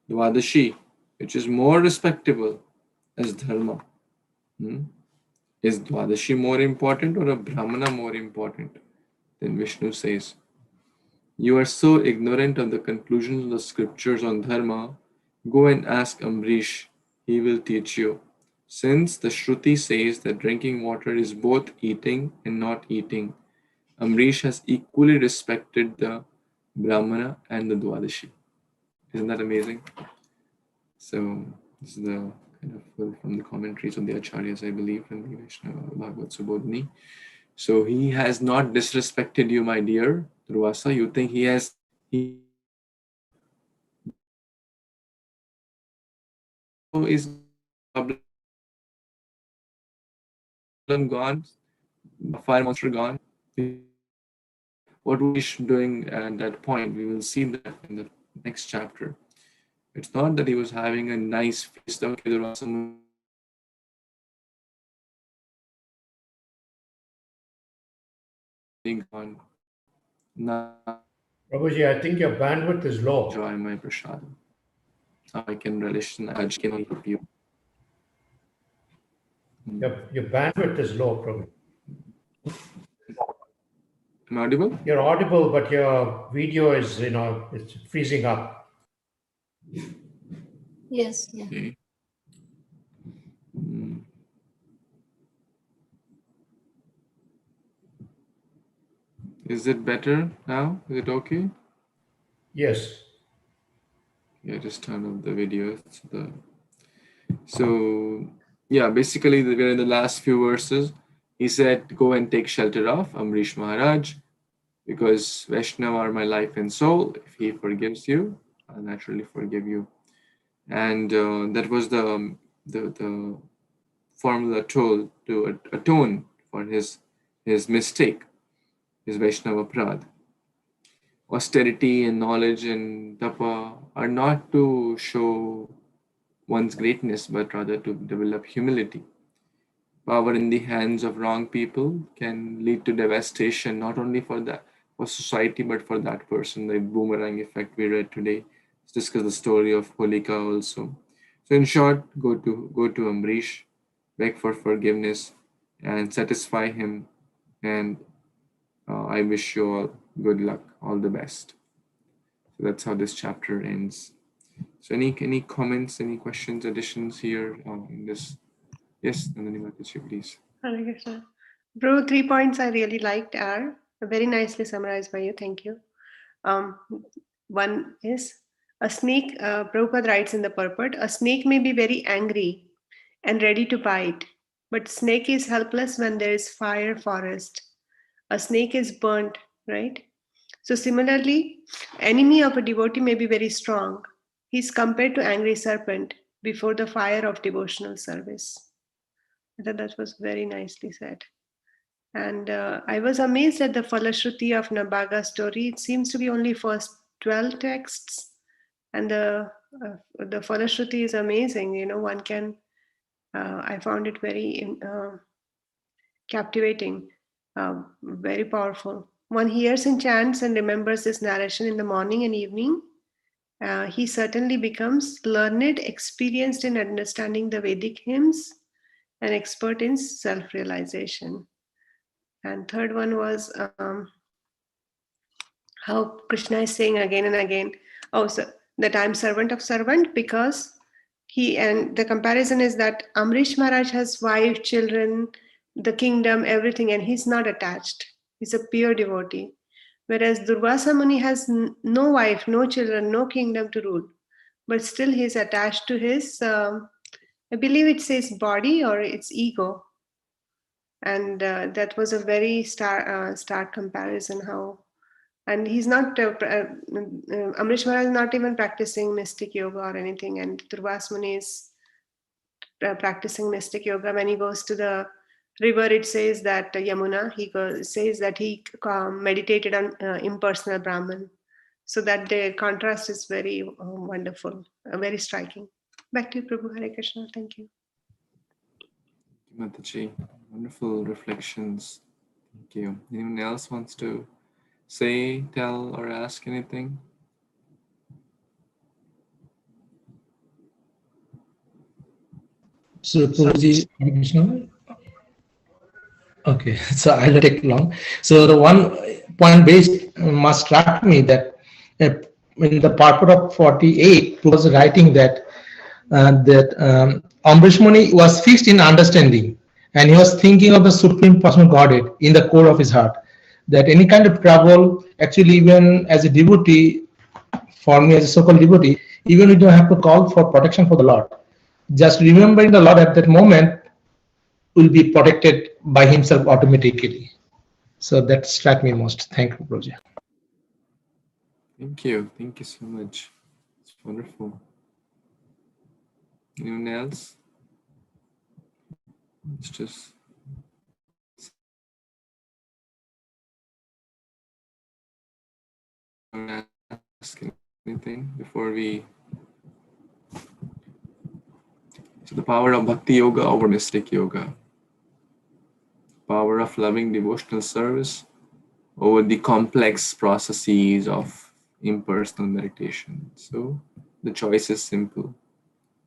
Dvadashi, which is more respectable as dharma? Is Dvadashi more important or a Brahmana more important? Then Vishnu says, you are so ignorant of the conclusions of the scriptures on dharma. Go and ask Ambarîsha, he will teach you. Since the Shruti says that drinking water is both eating and not eating, Ambarîsha has equally respected the Brahmana and the Dvadashi. Isn't that amazing? So this is the kind of from the commentaries of the Acharyas, I believe, from the Bhagavad Subodhani. So he has not disrespected you, my dear Durvâsâ. You think he has is problem gone? Fire monster gone? What was doing at that point? We will see that in the next chapter. It's not that he was having a nice feast. Okay, there was some thing on. Now Prabhuji, I think your bandwidth is low. enjoy my prasad. Now I can relish and I can help you. Your bandwidth is low, Prabhuji. Am I audible? You're audible, but your video is, it's freezing up. Yes, yeah. Okay. Is it better now? Is it okay? Yes. Yeah, just turn off the video. So yeah, basically we're in the last few verses. He said, go and take shelter of Ambarîsha Mahārâja, because Vaishnava are my life and soul. If he forgives you, I'll naturally forgive you. And that was the formula told to atone for his mistake, his Vaishnava prad. Austerity and knowledge and tapa are not to show one's greatness, but rather to develop humility. Power in the hands of wrong people can lead to devastation, not only for society, but for that person. The boomerang effect we read today. Let's discuss the story of Holika also. So in short, go to Ambarîsha, beg for forgiveness, and satisfy him. And I wish you all good luck, all the best. So that's how this chapter ends. So any comments, any questions, additions here in this? Yes, Nandini Mataji, please. Hare Krishna. Bro, 3 points I really liked are very nicely summarized by you. Thank you. One is a snake, Prabhupada writes in the purport, a snake may be very angry and ready to bite, but snake is helpless when there is fire forest. A snake is burnt, right? So similarly, enemy of a devotee may be very strong. He is compared to angry serpent before the fire of devotional service. I thought that was very nicely said. And I was amazed at the Falashruti of Nabaga story. It seems to be only first 12 texts. And the Falashruti is amazing. One can, I found it very captivating, very powerful. One hears and chants and remembers this narration in the morning and evening. He certainly becomes learned, experienced in understanding the Vedic hymns, and expert in self-realization. And third one was how Kṛṣṇa is saying again and again, so that I'm servant of servant, because and the comparison is that Ambarîsha Mahārâja has wife, children, the kingdom, everything, and he's not attached. He's a pure devotee. Whereas Durvâsâ Muni has no wife, no children, no kingdom to rule, but still he's attached to his, I believe it says body or its ego. And that was a very stark comparison. And he's not, Ambarîsha Mahārâja is not even practicing mystic yoga or anything, and Durvâsâ Muni is practicing mystic yoga. When he goes to the river, it says that Yamuna, says that he meditated on impersonal Brahman. So that the contrast is very wonderful, very striking. Back to you, Prabhu. Hare Krishna. Thank you. Mataji, wonderful reflections. Thank you. Anyone else wants to say, tell, or ask anything? So, Prabhuji, Krishna. Okay, so I'll take long. So the one point based must struck me that in the purport of 48, was writing that Ambarîsha Muni was fixed in understanding, and he was thinking of the Supreme Personal Godhead in the core of his heart. That any kind of trouble, actually, even as a devotee, for me as a so-called devotee, even we don't have to call for protection for the Lord. Just remembering the Lord at that moment will be protected by himself automatically. So that struck me most. Thank you, Prabhuji. Thank you. Thank you so much. It's wonderful. Anyone else? Let's just ask anything before we. So the power of bhakti yoga over mystic yoga, power of loving devotional service over the complex processes of impersonal meditation. So the choice is simple.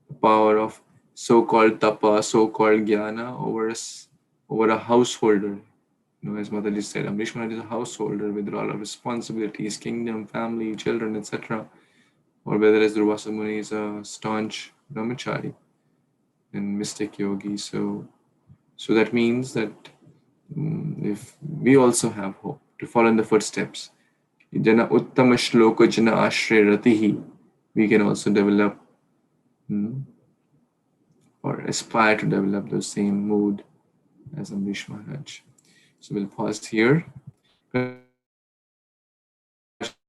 The power of so-called tapa, so-called jnana over a householder. You know, as Mataji said, Ambarîsha Maharaj is a householder with a lot of responsibilities, kingdom, family, children, etc. Or whether as Durvâsâ Muni is a staunch brahmachari and mystic yogi. So that means that if we also have hope to follow in the footsteps, Jana Uttama Shloka Jana Ashray Ratihi, we can also develop or aspire to develop the same mood as Ambarîsha Maharaj. So we'll pause here.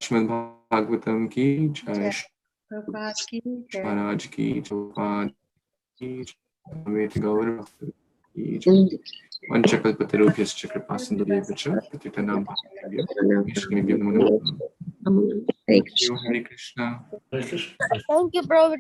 Śrīmad-Bhāgavatam ki jai, Prabhupada ki jai. Maharaj ki jai, Amrit Gaur ki jai. Vanchakalpatarubhyascha kripasindhubhya patitanam pavanebhyo Vishnu namo. Thank you. Hare Krishna. Hare Krishna. Thank you, Prabhupada.